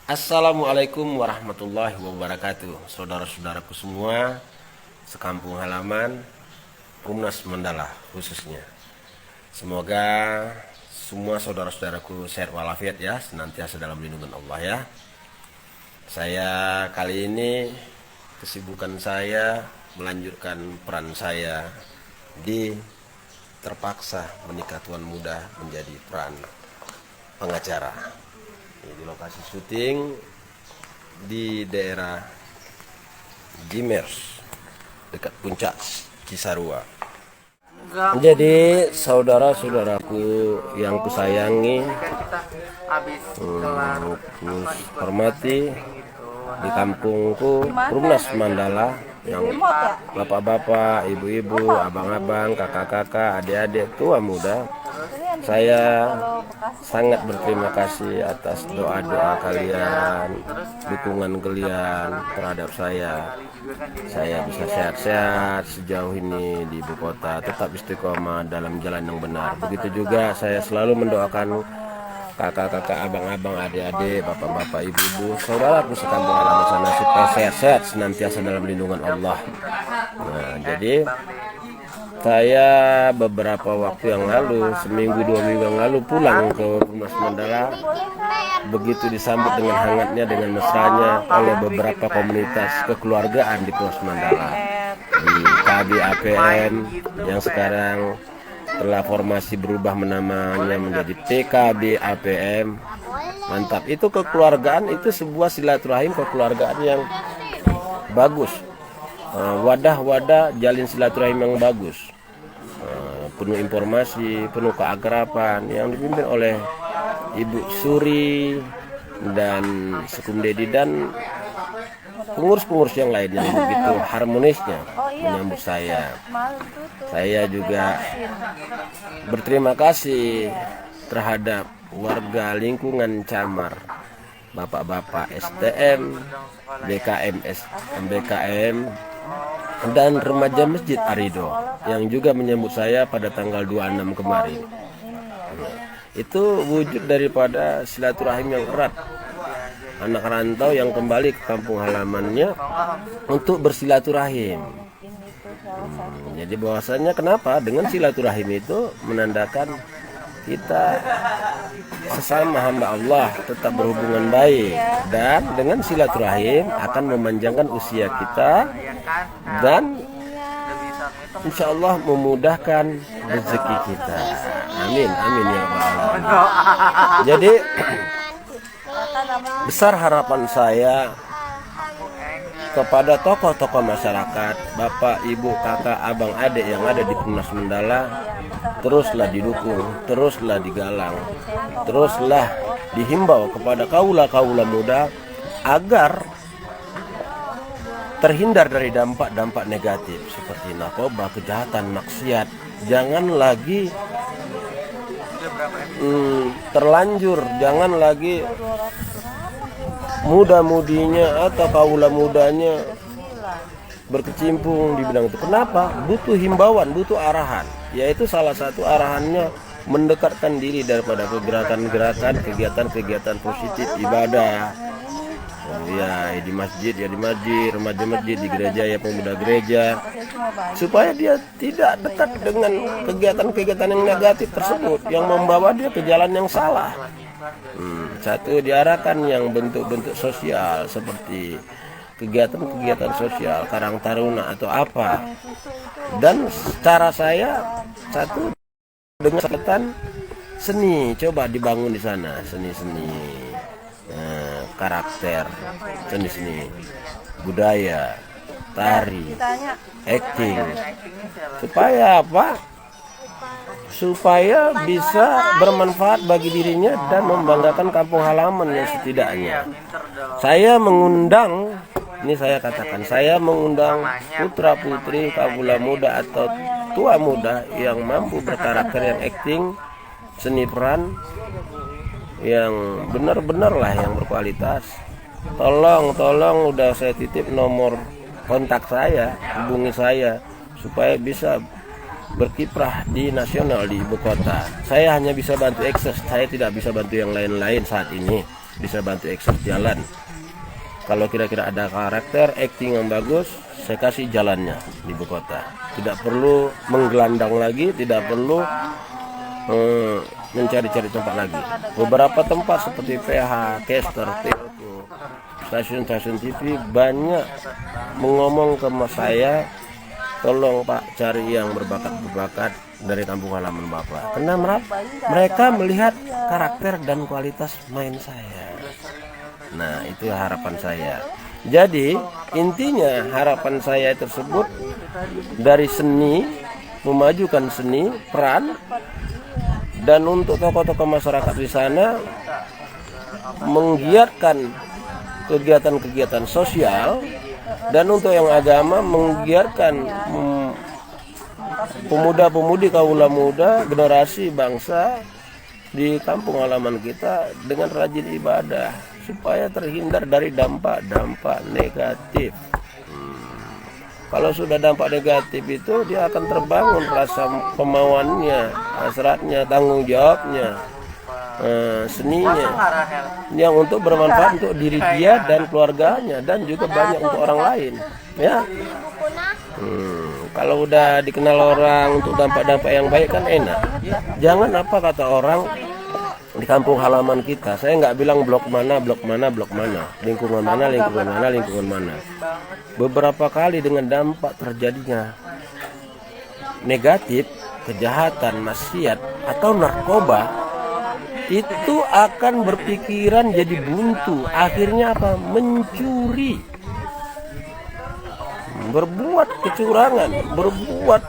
Assalamualaikum warahmatullahi wabarakatuh. Saudara-saudaraku semua, sekampung halaman, Rumnas Mandala khususnya. Semoga semua saudara-saudaraku sehat walafiat ya, senantiasa dalam lindungan Allah ya. Saya kali ini kesibukan saya melanjutkan peran saya di terpaksa menikah tuan muda menjadi peran pengacara. Di lokasi syuting di daerah Jimers dekat puncak Cisarua. Jadi saudara-saudaraku yang kusayangi, hormati, di kampungku Rumnas Mandala, yang bapak-bapak, ibu-ibu, abang-abang, kakak-kakak, adik-adik, tua muda, saya sangat berterima kasih atas doa-doa kalian, dukungan kalian terhadap saya. Saya bisa sehat-sehat sejauh ini di ibu kota, tetap istiqomah dalam jalan yang benar. Begitu juga saya selalu mendoakan kakak-kakak, abang-abang, adik-adik, bapak-bapak, ibu-ibu, saudaraku sekampung halaman sana supaya sehat-sehat senantiasa dalam lindungan Allah. Nah, jadi saya beberapa waktu yang lalu, seminggu 2 minggu yang lalu pulang ke Rumnas Mandala. Begitu disambut dengan hangatnya, dengan mesranya oleh beberapa komunitas kekeluargaan di Rumnas Mandala, di KB APM yang sekarang telah formasi berubah namanya menjadi PKB APM. Mantap, itu kekeluargaan, itu sebuah silaturahim kekeluargaan yang bagus. Wadah-wadah jalin silaturahim yang bagus, penuh informasi, penuh keakraban, yang dipimpin oleh Ibu Suri dan Sekum Dedi dan pengurus-pengurus yang lainnya. Begitu harmonisnya menyambut saya. Saya juga berterima kasih terhadap warga lingkungan Camar, bapak-bapak STM, BKM, dan remaja Masjid Arido yang juga menyambut saya pada tanggal 26 kemarin. Itu wujud daripada silaturahim yang erat anak rantau yang kembali ke kampung halamannya untuk bersilaturahim. Jadi bahwasanya kenapa dengan silaturahim itu menandakan kita sesama hamba Allah tetap berhubungan baik, dan dengan silaturahim akan memanjangkan usia kita dan insya Allah memudahkan rezeki kita. Amin, amin ya Rabbal alamin. Jadi besar harapan saya kepada tokoh-tokoh masyarakat, bapak, ibu, kakak, abang, adik yang ada di Rumnas Mandala, teruslah didukung, teruslah digalang, teruslah dihimbau kepada kaula-kaula muda agar terhindar dari dampak-dampak negatif seperti narkoba, kejahatan, maksiat. Jangan lagi terlanjur, jangan lagi muda-mudinya atau kaula mudanya berkecimpung di bidang itu. Kenapa? Butuh himbauan, butuh arahan. Yaitu salah satu arahannya mendekatkan diri daripada gerakan-gerakan, kegiatan-kegiatan positif ibadah. Ya di masjid, ya di masjid, remaja masjid, di gereja ya pemuda gereja, supaya dia tidak dekat dengan kegiatan-kegiatan yang negatif tersebut yang membawa dia ke jalan yang salah. Satu, diarahkan yang bentuk-bentuk sosial seperti kegiatan-kegiatan sosial, Karang Taruna atau apa. Dan cara saya satu, dengan kegiatan seni, coba dibangun di sana seni-seni, karakter, seni-seni budaya, tari, acting, supaya apa? Supaya bisa bermanfaat bagi dirinya dan membanggakan kampung halaman yang setidaknya. Saya mengundang, ini saya katakan, saya mengundang putra-putri, kaula muda atau tua muda yang mampu berkarakter, yang acting, seni peran yang benar-benar lah, yang berkualitas. Tolong udah saya titip nomor kontak saya, hubungi saya supaya bisa berkiprah di nasional di ibu kota. Saya hanya bisa bantu ekses, saya tidak bisa bantu yang lain-lain saat ini. bisa bantu ekses jalan. Kalau kira-kira ada karakter acting yang bagus, saya kasih jalannya di ibu kota. Tidak perlu menggelandang lagi, tidak perlu mencari-cari tempat lagi. Beberapa tempat seperti PH, Caster, Telco, stasiun-stasiun TV banyak mengomong ke saya, tolong Pak cari yang berbakat dari kampung halaman Bapak. Karena mereka melihat karakter dan kualitas main saya. Nah, itu harapan saya. Jadi intinya harapan saya tersebut dari seni, memajukan seni, peran, dan untuk tokoh-tokoh masyarakat di sana menggiatkan kegiatan-kegiatan sosial, dan untuk yang agama menggiatkan pemuda-pemudi kaula muda generasi bangsa di kampung halaman kita dengan rajin ibadah supaya terhindar dari dampak-dampak negatif. Kalau sudah dampak negatif itu dia akan terbangun rasa kemauannya, hasratnya, tanggung jawabnya, seninya yang untuk bermanfaat untuk diri dia dan keluarganya dan juga banyak untuk orang lain. Ya. Kalau udah dikenal orang untuk dampak-dampak yang baik kan enak. Jangan apa kata orang di kampung halaman kita, saya nggak bilang blok mana, lingkungan mana. Beberapa kali dengan dampak terjadinya negatif, kejahatan, maksiat atau narkoba, itu akan berpikiran jadi buntu. Akhirnya apa? Mencuri, berbuat kecurangan, berbuat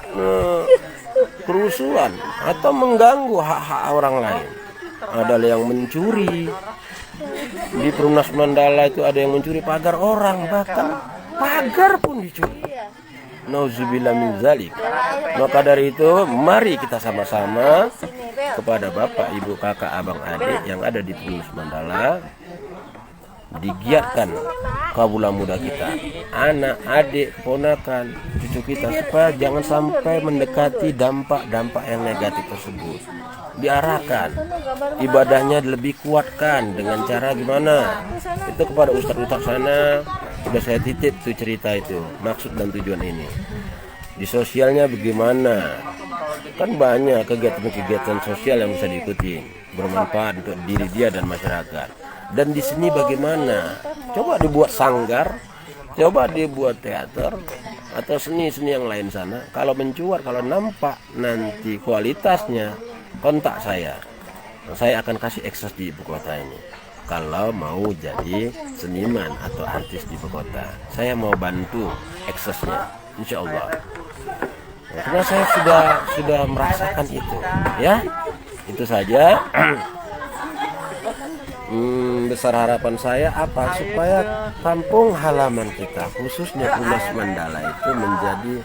kerusuhan atau mengganggu hak-hak orang lain. Ada yang mencuri di Perumnas Mandala itu, ada yang mencuri pagar orang, bahkan pagar pun dicuri. Nauzubillah min zalik. Maka dari itu mari kita sama-sama kepada bapak, ibu, kakak, abang, adik yang ada di Perumnas Mandala, digiatkan kaula muda kita, anak, adik, ponakan, cucu kita, supaya jangan sampai mendekati dampak-dampak yang negatif tersebut. Diarahkan ibadahnya lebih kuatkan dengan cara gimana? Itu kepada ustadz-ustadz sana sudah saya titip tuh cerita itu, maksud dan tujuan ini. Di sosialnya bagaimana? Kan banyak kegiatan-kegiatan sosial yang bisa diikuti, bermanfaat untuk diri dia dan masyarakat. Dan di sini bagaimana? Coba dibuat sanggar, coba dibuat teater atau seni-seni yang lain sana. Kalau mencuat, kalau nampak nanti kualitasnya, kontak saya akan kasih akses di ibu kota ini. Kalau mau jadi seniman atau artis di ibu kota, saya mau bantu aksesnya, insya Allah. Karena saya sudah merasakan itu, ya. Itu saja. Besar harapan saya apa? Supaya kampung halaman kita, khususnya Perumnas Mandala itu menjadi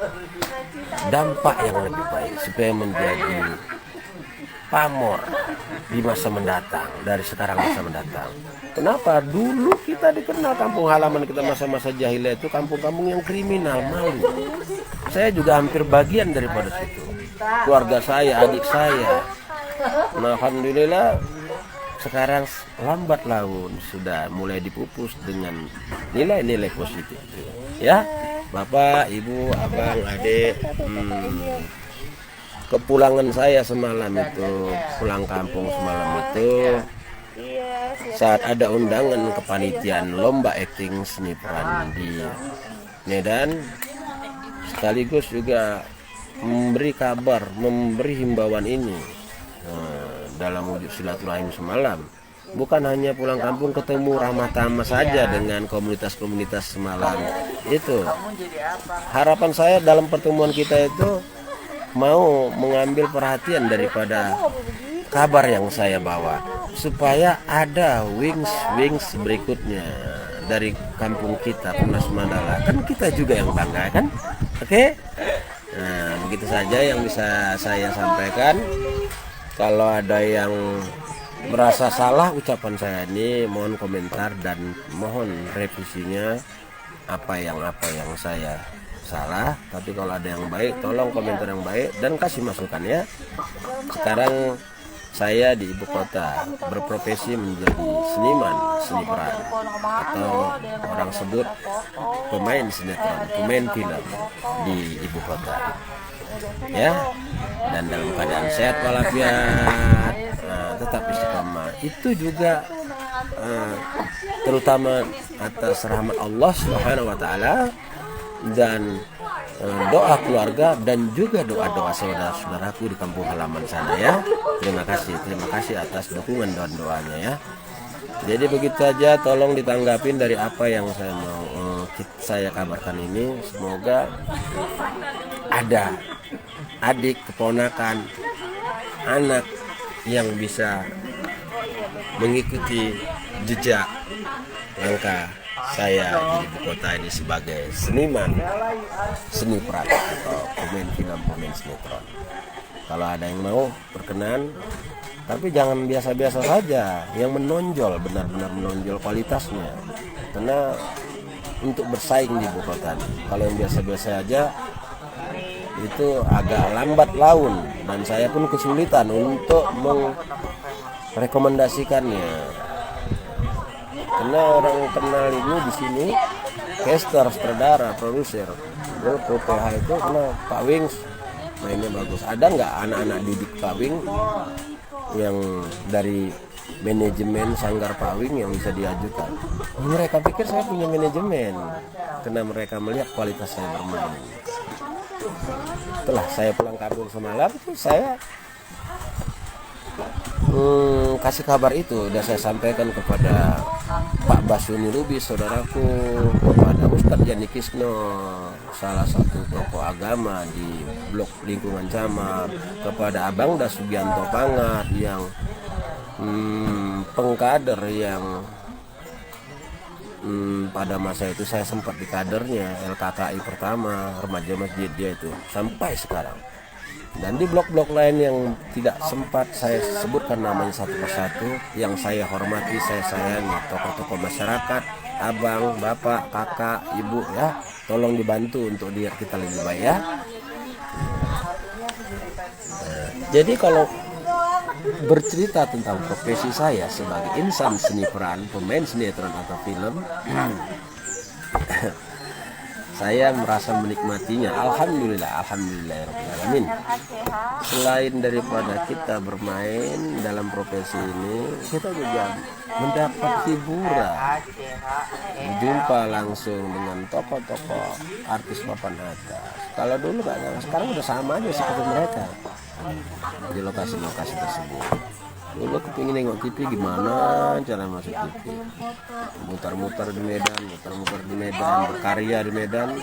dampak yang lebih baik, supaya menjadi pamor di masa mendatang, dari sekarang masa mendatang. Kenapa? Dulu kita dikenal kampung halaman kita masa-masa jahiliyah itu kampung-kampung yang kriminal, malu. Saya juga hampir bagian daripada situ. Keluarga saya, adik saya. Nah, alhamdulillah sekarang lambat laun sudah mulai dipupus dengan nilai-nilai positif. Ya, Bapak, Ibu, Abang, Adik, kepulangan saya semalam itu, pulang kampung semalam itu, saat ada undangan kepanitiaan lomba akting seni peran di Medan, sekaligus juga memberi kabar, memberi himbauan ini dalam wujud silaturahim semalam. Bukan hanya pulang kampung ketemu ramah tamah saja dengan komunitas-komunitas semalam itu. Harapan saya dalam pertemuan kita itu mau mengambil perhatian daripada kabar yang saya bawa, supaya ada wings berikutnya dari kampung kita, Perumnas Mandala. Kan kita juga yang bangga kan? Oke? Nah, begitu saja yang bisa saya sampaikan. Kalau ada yang merasa salah ucapan saya ini, mohon komentar dan mohon revisinya apa yang saya salah. Tapi kalau ada yang baik, tolong komentar yang baik dan kasih masukan ya. Sekarang saya di ibu kota berprofesi menjadi seniman seni peran, atau orang sebut pemain sinetron, pemain film di ibu kota, ya. Dan dalam keadaan sehat walafiat, tetap istiqamah. Itu juga terutama atas rahmat Allah Subhanahu wa taala dan doa keluarga dan juga doa-doa saudara-saudaraku di kampung halaman sana, ya. Terima kasih atas dukungan dan doanya, ya. Jadi begitu aja, tolong ditanggapin dari apa yang saya kabarkan ini. Semoga ada adik, keponakan, anak yang bisa mengikuti jejak langkah saya di ibu kota ini sebagai seniman seni peran atau pemain film, pemain sinetron. Kalau ada yang mau berkenan, tapi jangan biasa-biasa saja, yang menonjol, benar-benar menonjol kualitasnya. Karena untuk bersaing di ibu kota ini, kalau yang biasa-biasa aja itu agak lambat laun, dan saya pun kesulitan untuk merekomendasikannya. Karena orang kenal ini di sini, caster, sutradara, produser. Dulu PH itu karena Pak Wings mainnya bagus. Ada nggak anak-anak didik Pak Wing yang dari manajemen sanggar Pak Wing yang bisa diajukan? Mereka pikir saya punya manajemen karena mereka melihat kualitas saya bermain. Setelah saya pulang kampung semalam, saya kasih kabar itu, udah saya sampaikan kepada Pak Basuni Lubis, saudaraku, kepada Ustadz Yani Kisno, salah satu tokoh agama di blok lingkungan Camar, kepada Abang Das Sugianto Pangat yang pengkader yang pada masa itu saya sempat di kadernya LKKI pertama, remaja masjid dia itu, sampai sekarang. Dan di blok-blok lain yang tidak sempat saya sebutkan namanya satu persatu, yang saya hormati, saya sayangi, tokoh-tokoh masyarakat, abang, bapak, kakak, ibu, ya, tolong dibantu untuk biar kita lebih baik, ya. Jadi kalau bercerita tentang profesi saya sebagai insan seni peran, pemain sinetron atau film, saya merasa menikmatinya. Alhamdulillahirrahmanirrahim. Selain daripada kita bermain dalam profesi ini, kita juga mendapat hiburan, berjumpa langsung dengan tokoh-tokoh artis papan atas. Kalau dulu nggak, sekarang udah sama aja seperti mereka di lokasi-lokasi tersebut. Dulu kepingin nengok TV, gimana cara masuk TV, mutar-mutar di Medan, berkarya di Medan,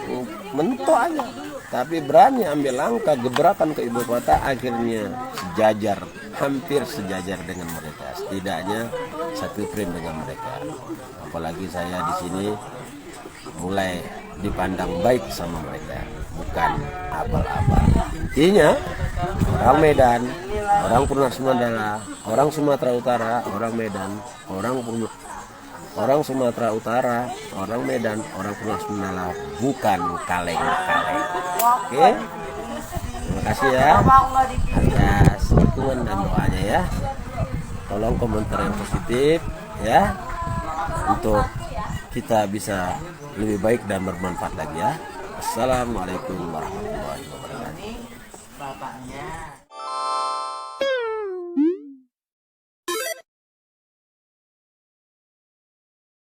mentok aja. Tapi berani ambil langkah gebrakan ke ibu kota, akhirnya sejajar, hampir sejajar dengan mereka, setidaknya satu frame dengan mereka. Apalagi saya di sini mulai dipandang baik sama mereka, bukan abal-abal. Intinya orang Medan, orang Purnas Mandala, orang Sumatera Utara, orang Medan, orang Sumatera Utara, orang Medan, orang Purnas Mandala, bukan kaleng-kaleng. Oke, terima kasih ya atas dukungan dan doanya, ya. Tolong komentar yang positif, ya, untuk kita bisa lebih baik dan bermanfaat lagi, ya. Assalamualaikum warahmatullahi wabarakatuh.